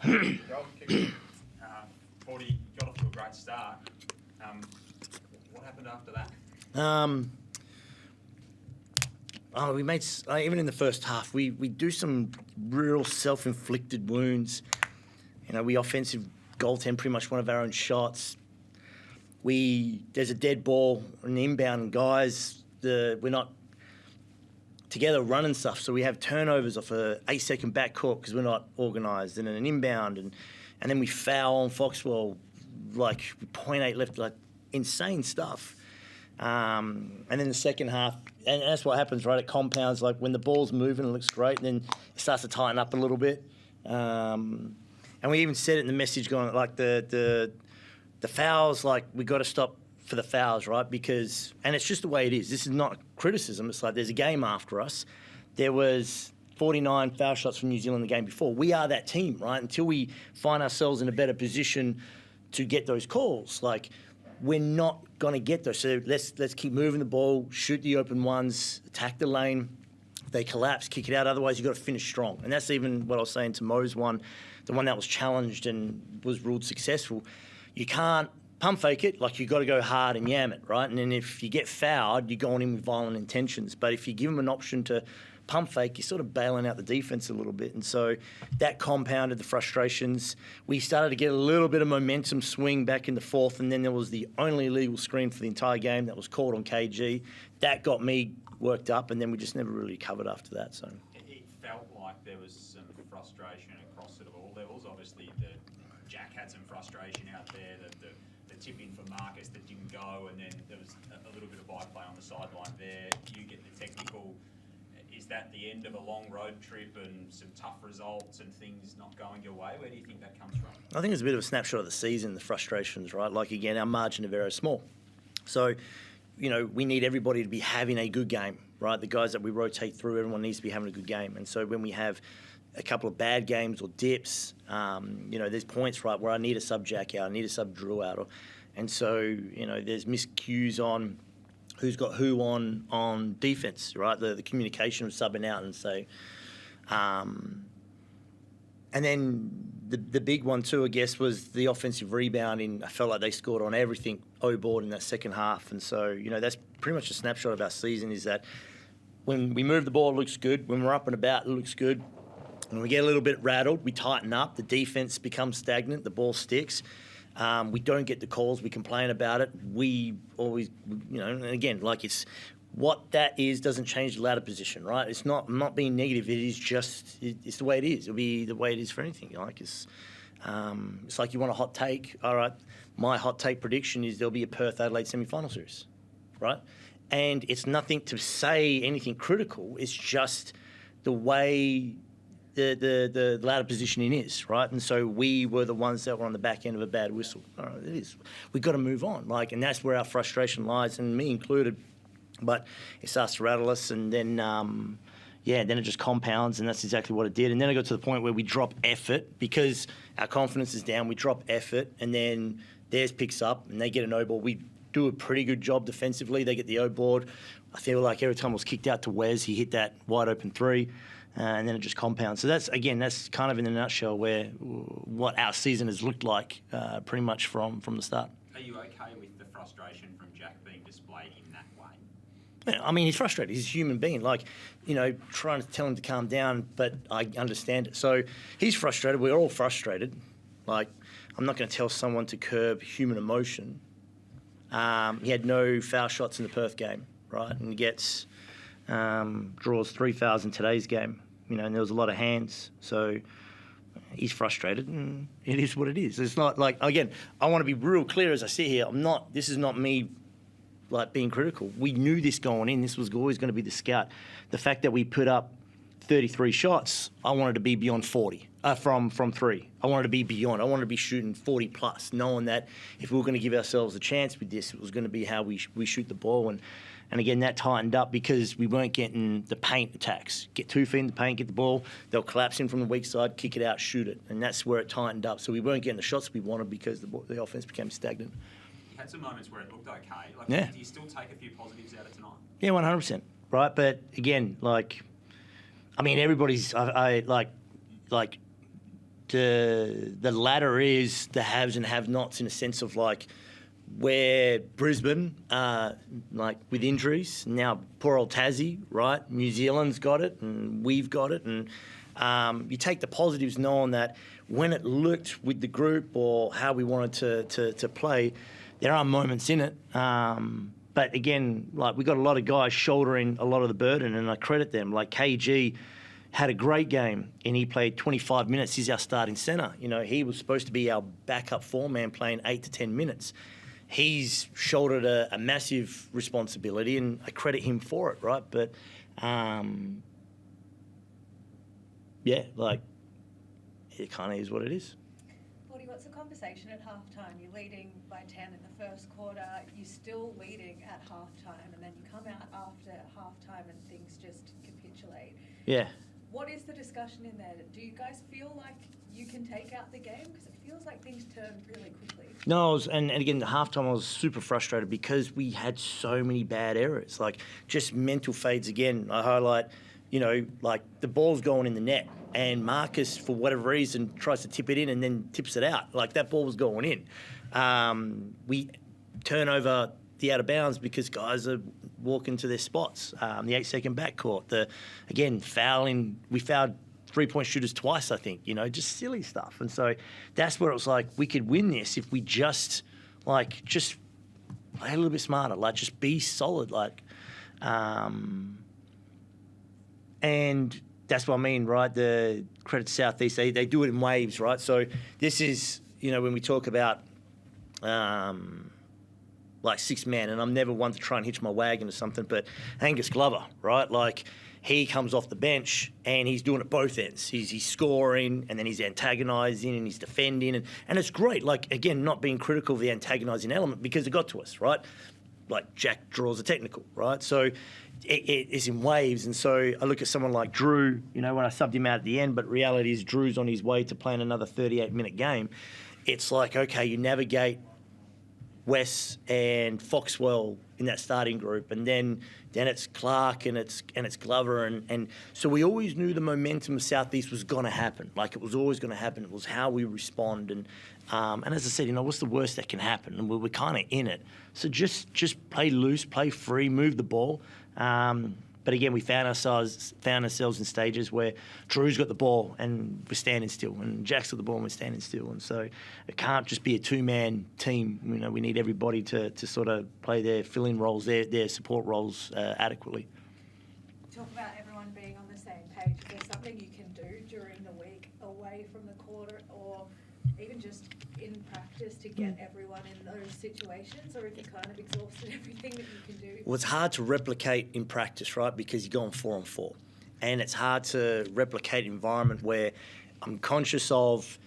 Forde got off to a great start. What happened after that? We made, even in the first half, we do some real self-inflicted wounds. You know, we offensive goaltend pretty much one of our own shots. There's a dead ball, an inbound, and guys, we're not together running stuff, so we have turnovers off a 8-second backcourt because we're not organised, and an inbound, and then we foul on Foxwell, like 0.8 left, like insane stuff. And then the second half, and that's what happens, right? It compounds, like when the ball's moving, it looks great, and then it starts to tighten up a little bit. And we even said it in the message going, like the fouls, like we got to stop for the fouls, right? Because, and it's just the way it is. This is not criticism. It's like there's a game after us. There was 49 foul shots from New Zealand the game before. We are that team, right? Until we find ourselves in a better position to get those calls, like we're not going to get those. So let's keep moving the ball, shoot the open ones, attack the lane. If they collapse, kick it out. Otherwise, you've got to finish strong. And that's even what I was saying to Mo's one, the one that was challenged and was ruled successful. You can't pump fake it, like you've got to go hard and yam it, right? And then if you get fouled, you're going in with violent intentions. But if you give them an option to pump fake, you're sort of bailing out the defence a little bit. And so that compounded the frustrations. We started to get a little bit of momentum swing back in the fourth, and then there was the only illegal screen for the entire game that was called on KG. That got me worked up, and then we just never really recovered after that. So it felt like there was some frustration across it at all levels. Obviously, Jack had some frustration out there. The tip in for Marcus that didn't go, and then there was a little bit of byplay on the sideline there. You get the technical. Is that the end of a long road trip and some tough results and things not going your way? Where do you think that comes from? I think it's a bit of a snapshot of the season, the frustrations, right? Like, again, our margin of error is small. So, you know, we need everybody to be having a good game, right? The guys that we rotate through, everyone needs to be having a good game. And so when we have a couple of bad games or dips, you know, there's points, right, where I need a sub Jack out, I need a sub Drew out. And so, you know, there's miscues on who's got who on defence, right? The communication of subbing out and so. And then the big one too, I guess, was the offensive rebounding. I felt like they scored on everything O-board in that second half. And so, you know, that's pretty much a snapshot of our season, is that when we move the ball, it looks good. When we're up and about, it looks good. When we get a little bit rattled, we tighten up. The defence becomes stagnant. The ball sticks. We don't get the calls. We complain about it. We always, you know, and again, like it's what that is doesn't change the ladder position, right? It's not, I'm not being negative. It is just, it's the way it is. It'll be the way it is for anything. Like it's like you want a hot take. All right, my hot take prediction is there'll be a Perth Adelaide semi-final series, right? And it's nothing to say anything critical. It's just the way the ladder positioning is, right? And so we were the ones that were on the back end of a bad whistle. All right, it is. We've got to move on, like, and that's where our frustration lies, and me included. But it starts to rattle us, and then, then it just compounds, and that's exactly what it did. And then it got to the point where we drop effort because our confidence is down. We drop effort, and then theirs picks up, and they get an O-ball. We do a pretty good job defensively. They get the O-board. I feel like every time it was kicked out to Wes, he hit that wide open three. And then it just compounds. So that's kind of in a nutshell what our season has looked like pretty much from the start. Are you okay with the frustration from Jack being displayed in that way? Yeah, I mean, he's frustrated. He's a human being. Like, you know, trying to tell him to calm down, but I understand it. So he's frustrated. We're all frustrated. Like, I'm not going to tell someone to curb human emotion. He had no foul shots in the Perth game, right? And he gets... draws 3 fouls in today's game, you know, and there was a lot of hands. So he's frustrated, and it is what it is. It's not like, again, I want to be real clear as I sit here. This is not me, like, being critical. We knew this going in. This was always going to be the scout. The fact that we put up 33 shots, I wanted to be beyond 40 from three. I wanted to be beyond. I wanted to be shooting 40 plus, knowing that if we were going to give ourselves a chance with this, it was going to be how we shoot the ball. And again, that tightened up because we weren't getting the paint attacks. Get 2 feet in the paint, get the ball, they'll collapse in from the weak side, kick it out, shoot it. And that's where it tightened up. So we weren't getting the shots we wanted because the offense became stagnant. You had some moments where it looked okay. Like, yeah. Do you still take a few positives out of tonight? Yeah, 100%. Right? But again, like, I mean, everybody's, I like, the latter is the haves and have-nots in a sense of like where Brisbane, like with injuries, now poor old Tassie, right? New Zealand's got it and we've got it. And you take the positives knowing that when it looked with the group or how we wanted to play, there are moments in it. But again, like we got a lot of guys shouldering a lot of the burden, and I credit them. Like KG had a great game, and he played 25 minutes. He's our starting centre. You know, he was supposed to be our backup four-man playing 8 to 10 minutes. He's shouldered a massive responsibility, and I credit him for it, right? But, yeah, like, it kind of is what it is. Forde, what's the conversation at halftime? You're leading by 10 in the first quarter. You're still leading at halftime, and then you come out after halftime and things just capitulate. Yeah. What is the discussion in there? Do you guys feel like you can take out the game? Because it feels like things turn really quickly. No, and again, the halftime I was super frustrated because we had so many bad errors, like just mental fades again. I highlight, you know, like the ball's going in the net and Marcus, for whatever reason, tries to tip it in and then tips it out. Like that ball was going in. We turn over the out of bounds because guys are walking to their spots. The 8-second backcourt, fouling. We fouled 3-point shooters twice, I think, you know, just silly stuff. And so that's where it was like we could win this if we just play a little bit smarter, like just be solid, like, and that's what I mean, right? The credit to Southeast, they do it in waves, right? So this is, you know, when we talk about like 6 man, and I'm never one to try and hitch my wagon or something, but Angus Glover, right? Like, he comes off the bench and he's doing it both ends. He's scoring and then he's antagonising and he's defending. And it's great. Like, again, not being critical of the antagonising element because it got to us, right? Like Jack draws a technical, right? So it is in waves. And so I look at someone like Drew, you know, when I subbed him out at the end, but reality is Drew's on his way to playing another 38-minute game. It's like, okay, you navigate Wes and Foxwell in that starting group, and then it's Clark and it's Glover, and so we always knew the momentum of Southeast was going to happen. Like, it was always going to happen. It was how we respond, and as I said, you know, what's the worst that can happen? And we're kind of in it. So just play loose, play free, move the ball. But again, we found ourselves in stages where Drew's got the ball and we're standing still, and Jack's got the ball and we're standing still. And so it can't just be a 2-man team. You know, we need everybody to sort of play their fill-in roles, their support roles adequately. Talk about everyone being on the same page. Is there something you can do during the week away from the quarter, or even just in practice, to get everyone in those situations, or have you kind of exhausted everything that you can do? Well, it's hard to replicate in practice, right? Because you're going 4-on-4. And it's hard to replicate an environment where I'm conscious of,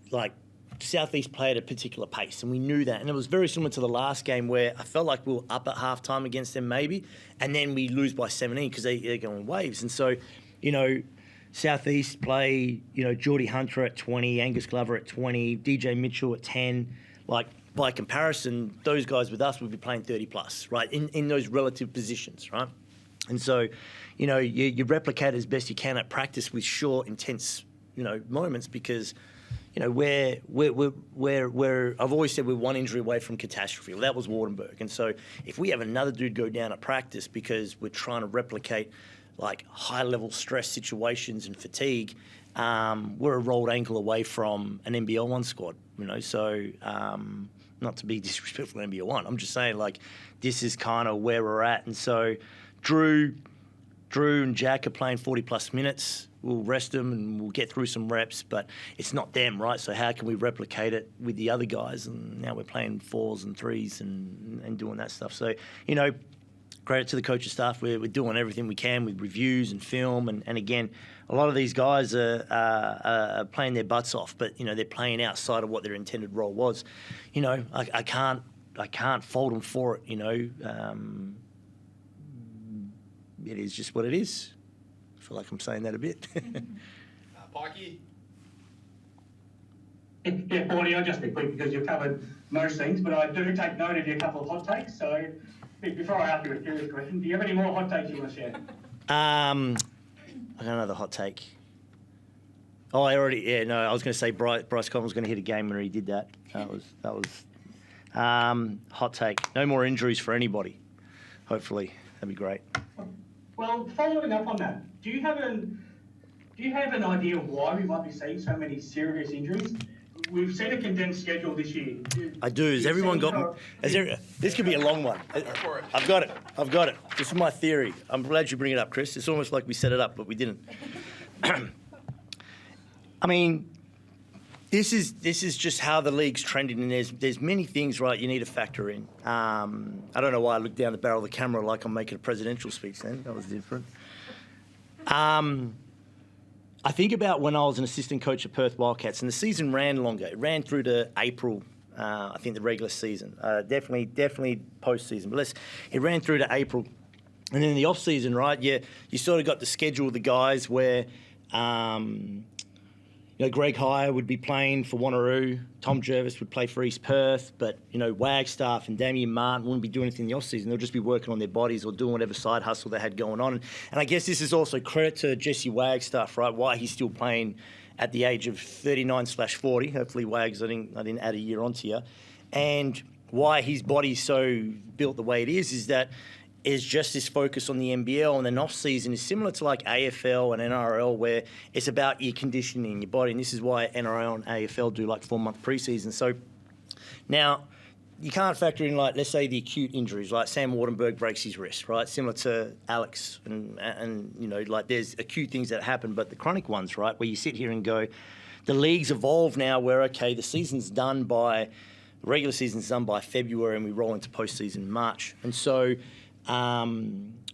like, Southeast play at a particular pace, and we knew that. And it was very similar to the last game where I felt like we were up at halftime against them maybe, and then we lose by 17 because they're going waves. And so, you know, Southeast play, you know, Geordie Hunter at 20, Angus Glover at 20, DJ Mitchell at 10. Like, by comparison, those guys with us would be playing 30+, right, in those relative positions, right? And so, you know, you replicate as best you can at practice with short, intense, you know, moments because, you know, we're I've always said we're one injury away from catastrophe. Well, that was Wardenberg. And so if we have another dude go down at practice because we're trying to replicate like high-level stress situations and fatigue, we're a rolled ankle away from an NBL 1 squad, you know. So not to be disrespectful to NBL 1, I'm just saying, like, this is kind of where we're at. And so Drew and Jack are playing 40+ minutes. We'll rest them and we'll get through some reps, but it's not them, right? So how can we replicate it with the other guys? And now we're playing 4s and 3s and doing that stuff. So, you know, credit to the coaching staff. We're doing everything we can with reviews and film. And again, a lot of these guys are playing their butts off, but, you know, they're playing outside of what their intended role was. You know, I can't fault them for it, you know. It is just what it is. I feel like I'm saying that a bit. Pikey? Yeah, Forde, I'll just be quick because you've covered most things, but I do take note of your couple of hot takes. So before I ask you a serious question, do you have any more hot takes you want to share? I got another hot take. Oh, I was going to say Bryce Collins was going to hit a game when he did that. That was hot take. No more injuries for anybody. Hopefully, that'd be great. Well, following up on that, do you have an idea of why we might be seeing so many serious injuries? We've seen a condensed schedule this year. I do. Has everyone got? This could be a long one. I've got it. This is my theory. I'm glad you bring it up, Chris. It's almost like we set it up, but we didn't. I mean, this is just how the league's trending, and there's many things, right, you need to factor in. I don't know why I looked down the barrel of the camera like I'm making a presidential speech then. That was different. I think about when I was an assistant coach at Perth Wildcats, and the season ran longer. It ran through to April, I think the regular season. Definitely postseason. But it ran through to April. And then in the off-season, right, you sort of got the schedule of the guys where, Greg Hire would be playing for Wanneroo. Tom Jervis would play for East Perth. But, Wagstaff and Damien Martin wouldn't be doing anything in the off-season. They'll just be working on their bodies or doing whatever side hustle they had going on. And I guess this is also credit to Jesse Wagstaff, right, why he's still playing at the age of 39/40. Hopefully, Wags, I didn't add a year onto you. And why his body's so built the way it is that is just this focus on the NBL, and then off-season is similar to like AFL and NRL, where it's about your conditioning, your body, and this is why NRL and AFL do like 4-month preseason. So now you can't factor in, like, let's say the acute injuries, like Sam Wardenberg breaks his wrist, right? Similar to Alex, and like there's acute things that happen, but the chronic ones, right, where you sit here and go, the league's evolved now where, okay, the regular season's done by February and we roll into postseason in March. And so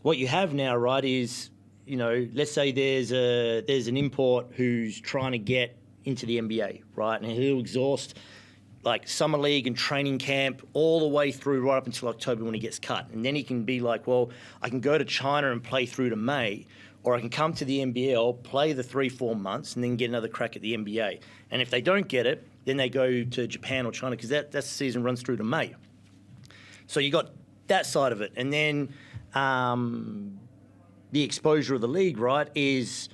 what you have now, right, is, let's say there's an import who's trying to get into the NBA, right, and he'll exhaust like summer league and training camp all the way through right up until October when he gets cut. And then he can be like, well, I can go to China and play through to May, or I can come to the NBL, play the 3-4 months, and then get another crack at the NBA. And if they don't get it, then they go to Japan or China, because that season runs through to May. So you got that side of it. And then the exposure of the league, right, is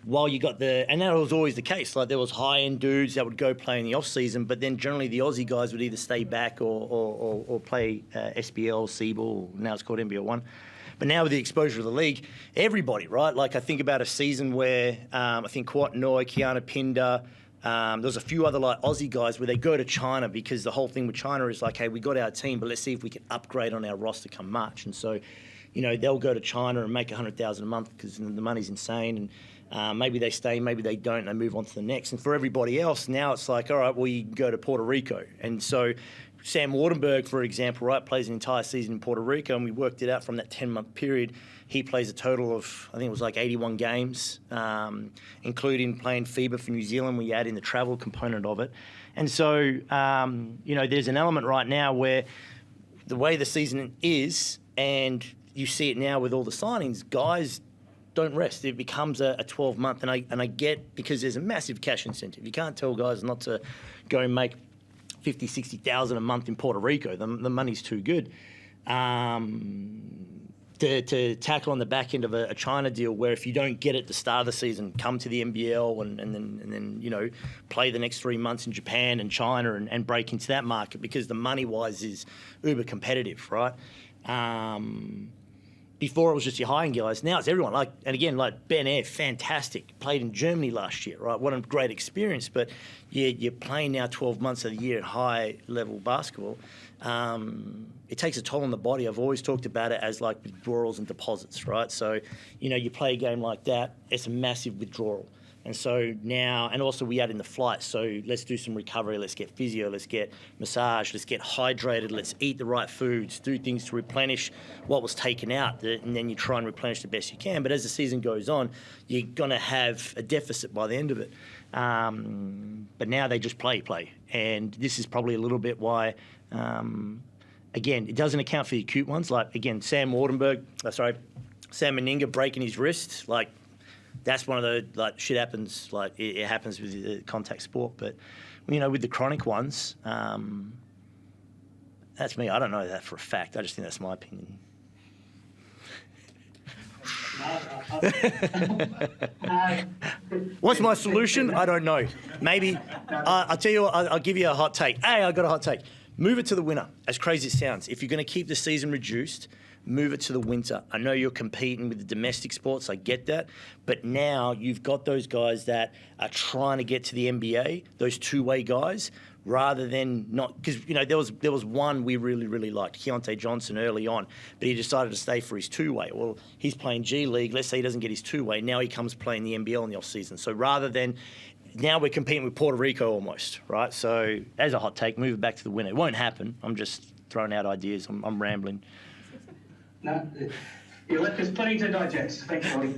while you got and that was always the case, like there was high-end dudes that would go play in the off-season, but then generally the Aussie guys would either stay back or play SBL, C-Ball, now it's called NBL 1. But now with the exposure of the league, everybody, right, like I think about a season where I think Kawatanoa, Kiana Pinder, there's a few other like Aussie guys where they go to China, because the whole thing with China is like, hey, we got our team, but let's see if we can upgrade on our roster come March. And so, they'll go to China and make $100,000 a month because the money's insane. And maybe they stay, maybe they don't, and they move on to the next. And for everybody else, now it's like, all right, well, you can go to Puerto Rico. And so Sam Wardenberg, for example, right, plays an entire season in Puerto Rico, and we worked it out from that 10-month period. He plays a total of, I think it was like 81 games, including playing FIBA for New Zealand, where you add in the travel component of it. And so, there's an element right now where the way the season is, and you see it now with all the signings, guys don't rest. It becomes a 12-month, and I get, because there's a massive cash incentive. You can't tell guys not to go and make $50,000, $60,000 a month in Puerto Rico. The money's too good. To tackle on the back end of a China deal, where if you don't get it at the start of the season, come to the NBL and then play the next 3 months in Japan and China and break into that market, because the money-wise is uber competitive, right? Before it was just your high-end guys. Now it's everyone. Like Ben Air, fantastic. Played in Germany last year, right? What a great experience. But you're playing now 12 months of the year at high-level basketball. It takes a toll on the body. I've always talked about it as like withdrawals and deposits, right? So, you play a game like that, it's a massive withdrawal. And so now, and also we add in the flight. So let's do some recovery. Let's get physio. Let's get massage. Let's get hydrated. Let's eat the right foods. Do things to replenish what was taken out. And then you try and replenish the best you can. But as the season goes on, you're going to have a deficit by the end of it. But now they just play. And this is probably a little bit why, again, it doesn't account for the acute ones. Like, again, Sam Meninga breaking his wrist, like, that's one of the, like, shit happens, like, it happens with the contact sport. But, with the chronic ones, that's me. I don't know that for a fact. I just think that's my opinion. What's my solution? I don't know. Maybe I'll tell you what, I'll give you a hot take. Hey, I got a hot take. Move it to the winter. As crazy as it sounds, if you're going to keep the season reduced, move it to the winter. I know you're competing with the domestic sports. I get that. But now you've got those guys that are trying to get to the NBA, those two-way guys, rather than not. Because, you know, there was one we really, really liked, Keontae Johnson, early on, but he decided to stay for his two-way. Well, he's playing G League. Let's say he doesn't get his two-way. Now he comes playing the NBL in the off-season. So rather than... Now we're competing with Puerto Rico almost, right? So as a hot take, move it back to the winter. It won't happen. I'm just throwing out ideas. I'm rambling. No, you left us plenty to digest. Thanks, Roddy.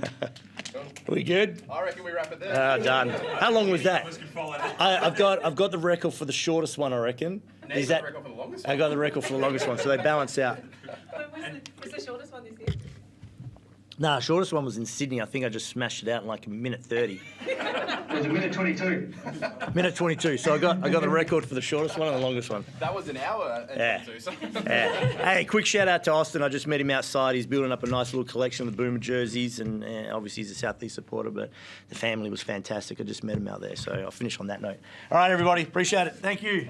We good? I reckon we wrap it there. Done. How long was that? Others can follow that. I've got the record for the shortest one, I reckon. Now you've got the record for the longest I one. got the record for the longest one, so they balance out. Was the shortest one this year? Nah, shortest one was in Sydney. I think I just smashed it out in like a minute 30. It was a minute 22. Minute 22. So I got the record for the shortest one and the longest one. That was an hour and Yeah. 22, so. Yeah. Hey, quick shout out to Austin. I just met him outside. He's building up a nice little collection of the Boomer jerseys, and obviously he's a Southeast supporter, but the family was fantastic. I just met him out there, so I'll finish on that note. All right, everybody. Appreciate it. Thank you.